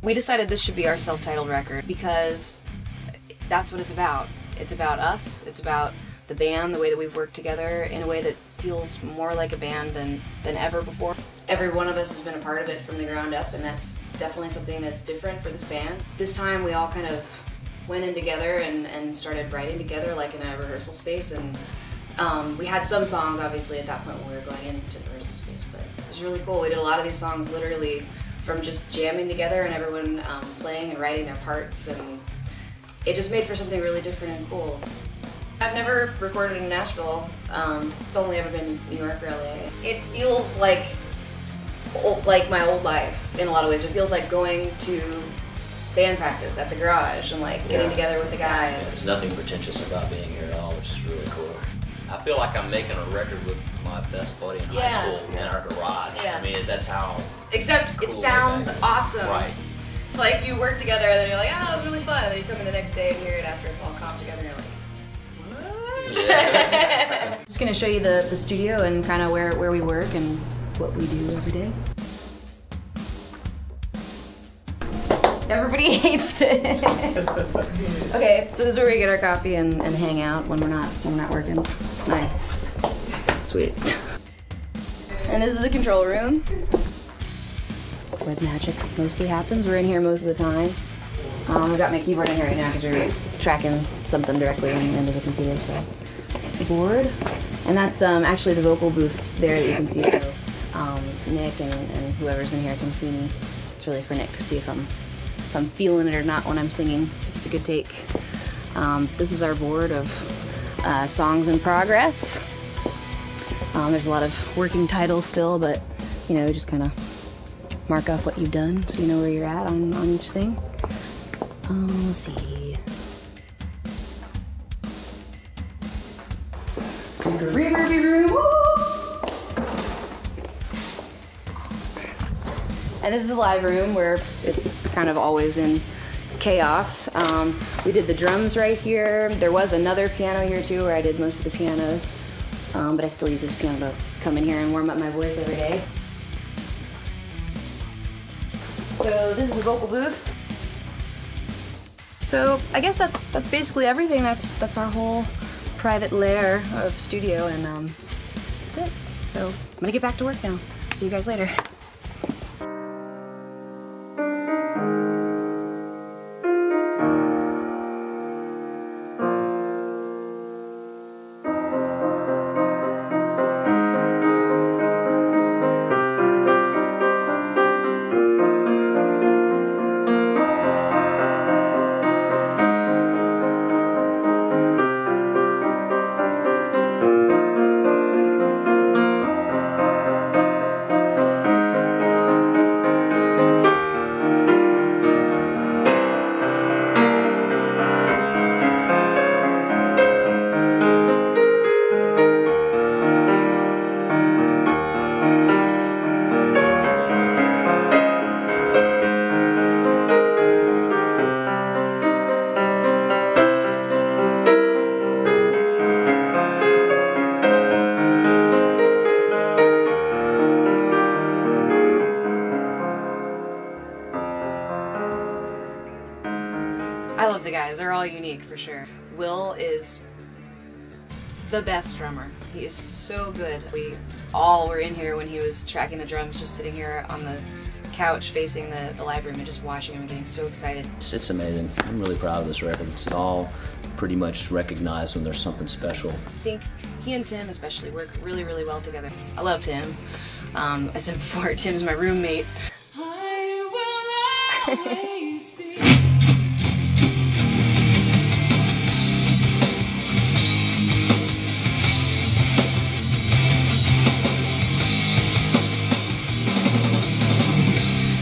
We decided this should be our self-titled record because that's what it's about. It's about us, it's about the band, the way that we've worked together in a way that feels more like a band than ever before. Every one of us has been a part of it from the ground up, and that's definitely something that's different for this band. This time we all kind of went in together and started writing together like in a rehearsal space, and we had some songs obviously at that point when we were going into the rehearsal space, but it was really cool. We did a lot of these songs literally from just jamming together and everyone playing and writing their parts, and it just made for something really different and cool. I've never recorded in Nashville. It's only ever been New York or LA. It feels like my old life in a lot of ways. It feels like going to band practice at the garage and like getting together with the guys. There's nothing pretentious about being here at all, which is really cool. I feel like I'm making a record with my best buddy in high school in our garage. I mean, that's how. Except cool it sounds awesome. Right. It's like you work together and then you're like, oh, it was really fun. And then you come in the next day and hear it after it's all comped together and you're like, Yeah. Just gonna show you the studio and kind of where we work and what we do every day. Everybody hates this. Okay, so this is where we get our coffee and hang out when we're not working. Nice, sweet. And this is the control room where the magic mostly happens. We're in here most of the time. I've got my keyboard in here right now because we're tracking something directly into the computer. So this is the board, and that's actually the vocal booth there that you can see. So Nick and whoever's in here can see me. It's really for Nick to see if I'm feeling it or not when I'm singing. It's a good take. This is our board of songs in progress. There's a lot of working titles still, but you know, just kind of mark off what you've done so you know where you're at on each thing. Let's see. So the reverby room. Woo! And this is the live room where it's kind of always in chaos. We did the drums right here. There was another piano here too where I did most of the pianos. But I still use this piano to come in here and warm up my voice every day. So this is the vocal booth. So I guess that's basically everything. That's our whole private lair of studio, and that's it. So I'm gonna get back to work now. See you guys later. I love the guys. They're all unique for sure. Will is the best drummer. He is so good. We all were in here when he was tracking the drums, just sitting here on the couch facing the live room and just watching him and getting so excited. It's amazing. I'm really proud of this record. It's all pretty much recognized when there's something special. I think he and Tim especially work really, really well together. I love Tim. I said before, Tim's my roommate. I will always be.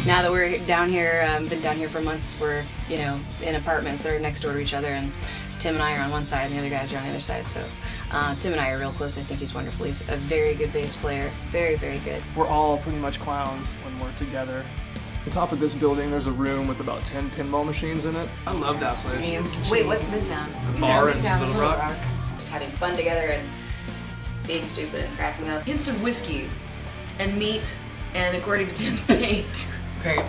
Now that we're down here, been down here for months, we're, you know, in apartments. They're next door to each other, and Tim and I are on one side and the other guys are on the other side. So Tim and I are real close. I think he's wonderful. He's a very good bass player. Very, very good. We're all pretty much clowns when we're together. On top of this building, there's a room with about 10 pinball machines in it. I love that place. Wait, what's Midtown? Bar in Little Rock. Just having fun together and being stupid and cracking up. Hints of whiskey and meat and, according to Tim, paint. paint.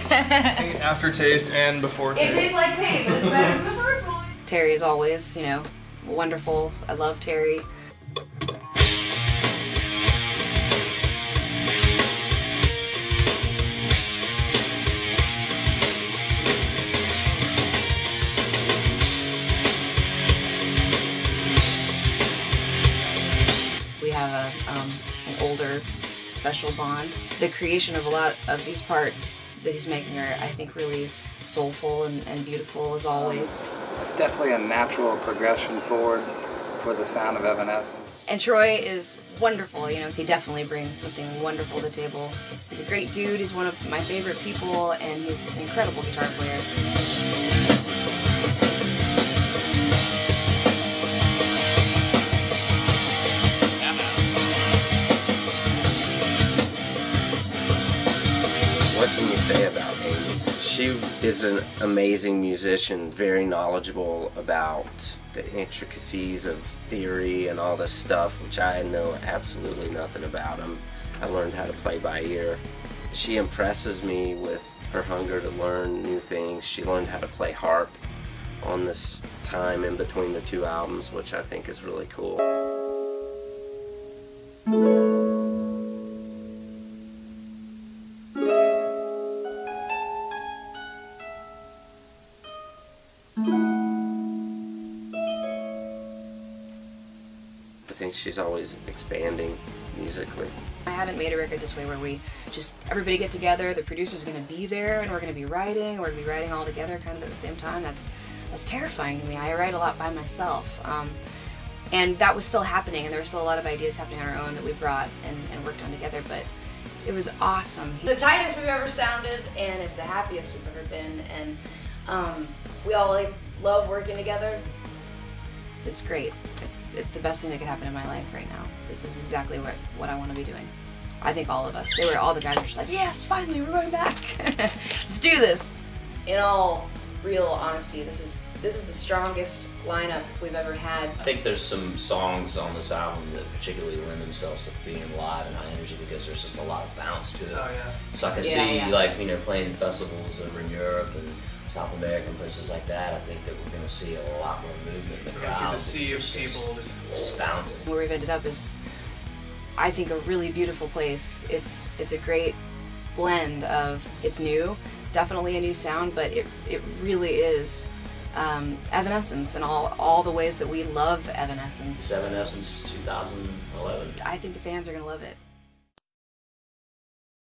Paint aftertaste and before taste. It tastes like paint, but it's better than the first one. Terry is always, you know, wonderful. I love Terry. We have an older special bond. The creation of a lot of these parts that he's making are, I think, really soulful and beautiful as always. It's definitely a natural progression forward for the sound of Evanescence. And Troy is wonderful, you know, he definitely brings something wonderful to the table. He's a great dude, he's one of my favorite people, and he's an incredible guitar player. What can you say about Amy? She is an amazing musician, very knowledgeable about the intricacies of theory and all this stuff, which I know absolutely nothing about. I learned how to play by ear. She impresses me with her hunger to learn new things. She learned how to play harp on this time in between the two albums, which I think is really cool. I think she's always expanding musically. I haven't made a record this way where we just, everybody get together, the producer's gonna be there, and we're gonna be writing, we're gonna be writing all together kind of at the same time. That's terrifying to me. I write a lot by myself. And that was still happening, and there were still a lot of ideas happening on our own that we brought and worked on together, but it was awesome. The tightest we've ever sounded, and it's the happiest we've ever been, and we all love working together. It's great. It's the best thing that could happen in my life right now. This is exactly what I want to be doing. I think all of us. All the guys were just like, yes, finally, we're going back. Let's do this. In all real honesty, this is the strongest lineup we've ever had. I think there's some songs on this album that particularly lend themselves to being live and high energy because there's just a lot of bounce to it. Oh yeah. So I can see, like, you know, playing festivals over in Europe and South America and places like that. I think that we're going to see a lot more movement in the We're going to see the crowd. sea of It's people just bouncing. Where we've ended up is, I think, a really beautiful place. It's a great blend of, it's new, it's definitely a new sound, but it really is Evanescence and all the ways that we love Evanescence. It's Evanescence 2011. I think the fans are going to love it.